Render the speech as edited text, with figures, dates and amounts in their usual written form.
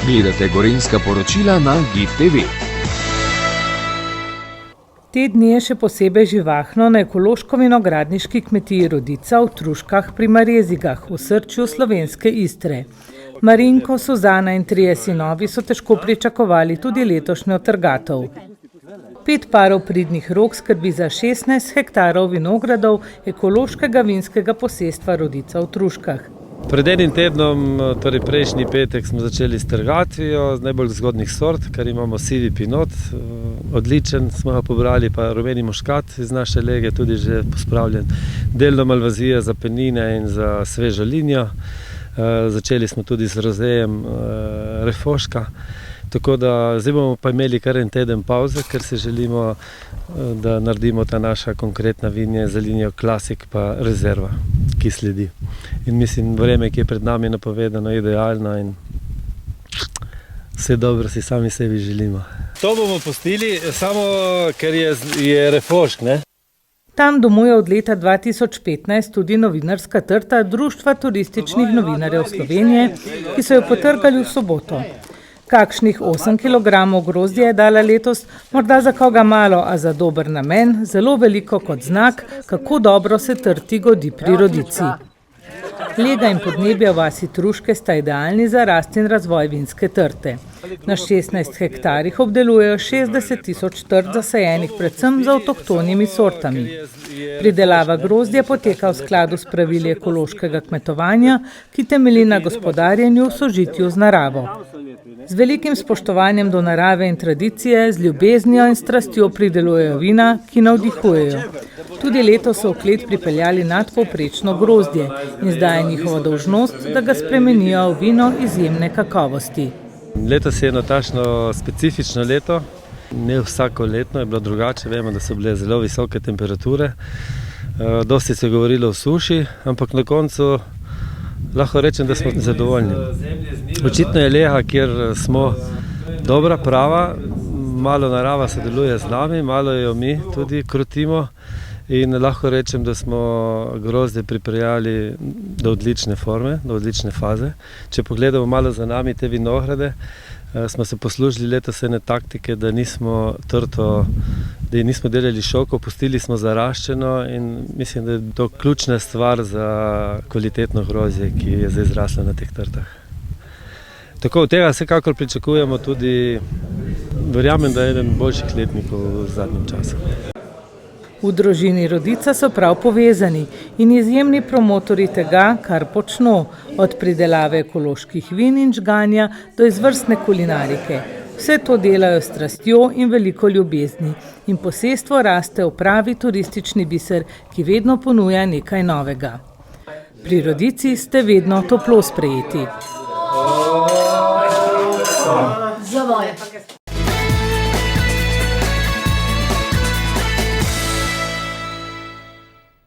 Gledate Gorenjska poročila na GIF TV. Te dni je še posebej živahno na ekološko-vinogradniški kmetiji Rodica v Truškah pri Marjezigah, v srčju slovenske Istre. Marinko, Suzana in 3 sinovi so težko pričakovali tudi letošnjo trgatev. 5 parov pridnih rok skrbi za 16 hektarov vinogradov ekološkega vinskega posestva Rodica v Truškah. Pred enim tednom, torej prejšnji petek, smo začeli s trgatvijo z najbolj zgodnih sort, ker imamo sivi pinot, odličen, smo ga pobrali, pa rumeni muškat iz naše lege, tudi že pospravljen, delno malvazija za penine in za svežo linijo. Začeli smo tudi z rozejem refoška, tako da zdaj bomo pa imeli kar en teden pauze, ker se želimo, da naredimo ta naša konkretna vinja za linijo klasik pa rezerva, ki sledi. In mislim, vreme, ki je pred nami napovedano, je idealno in vse dobro si sami sebi želimo. To bomo pustili samo, ker je refošk, ne? Tam domuje od leta 2015 tudi novinarska trta Društva turističnih novinarjev Slovenije, ki so jo potrgali v soboto. Kakšnih 8 kilogramov grozdja je dala letos, morda za koga malo, a za dober namen, zelo veliko kot znak, kako dobro se trti godi pri Rodici. Lega in podnebje v vasi Truške sta idealni za rast in razvoj vinske trte. Na 16 hektarjih obdelujejo 60 tisoč trt zasajenih predvsem z avtohtonimi sortami. Pridelava grozdja poteka v skladu s pravili ekološkega kmetovanja, ki temelji na gospodarjenju v sožitju z naravo. Z velikim spoštovanjem do narave in tradicije, z ljubeznijo in strastjo pridelujejo vina, ki navdihujejo. Tudi letos so v klet pripeljali nadpovprečno grozdje in zdaj je njihova dolžnost, da ga spremenijo v vino izjemne kakovosti. Letos je eno takšno specifično leto, ne vsako letno je bilo drugače, vemo, da so bile zelo visoke temperature. Dosti se je govorilo o suši, ampak na koncu lahko rečem, da smo zadovoljni. Očitno je lega, kjer smo dobra, prava, malo narava sodeluje z nami, malo jo mi tudi krotimo in lahko rečem, da smo grozdje pripeljali do odlične forme, do odlične faze. Če pogledamo malo za nami te vinograde, smo se poslužili letos ene taktike, da nismo delali šokov, pustili smo zaraščeno in mislim, da je to ključna stvar za kvalitetno grozdje, ki je zdaj zraslo na teh trtah. Tako od tega vsekakor pričakujemo tudi, verjamem, da je eden boljših letnikov v zadnjem času. V družini Rodica so prav povezani in izjemni promotorji tega, kar počno, od pridelave ekoloških vin in žganja do izvrstne kulinarike. Vse to delajo s strastjo in veliko ljubezni in posestvo raste v pravi turistični biser, ki vedno ponuja nekaj novega. Pri Rodici ste vedno toplo sprejeti.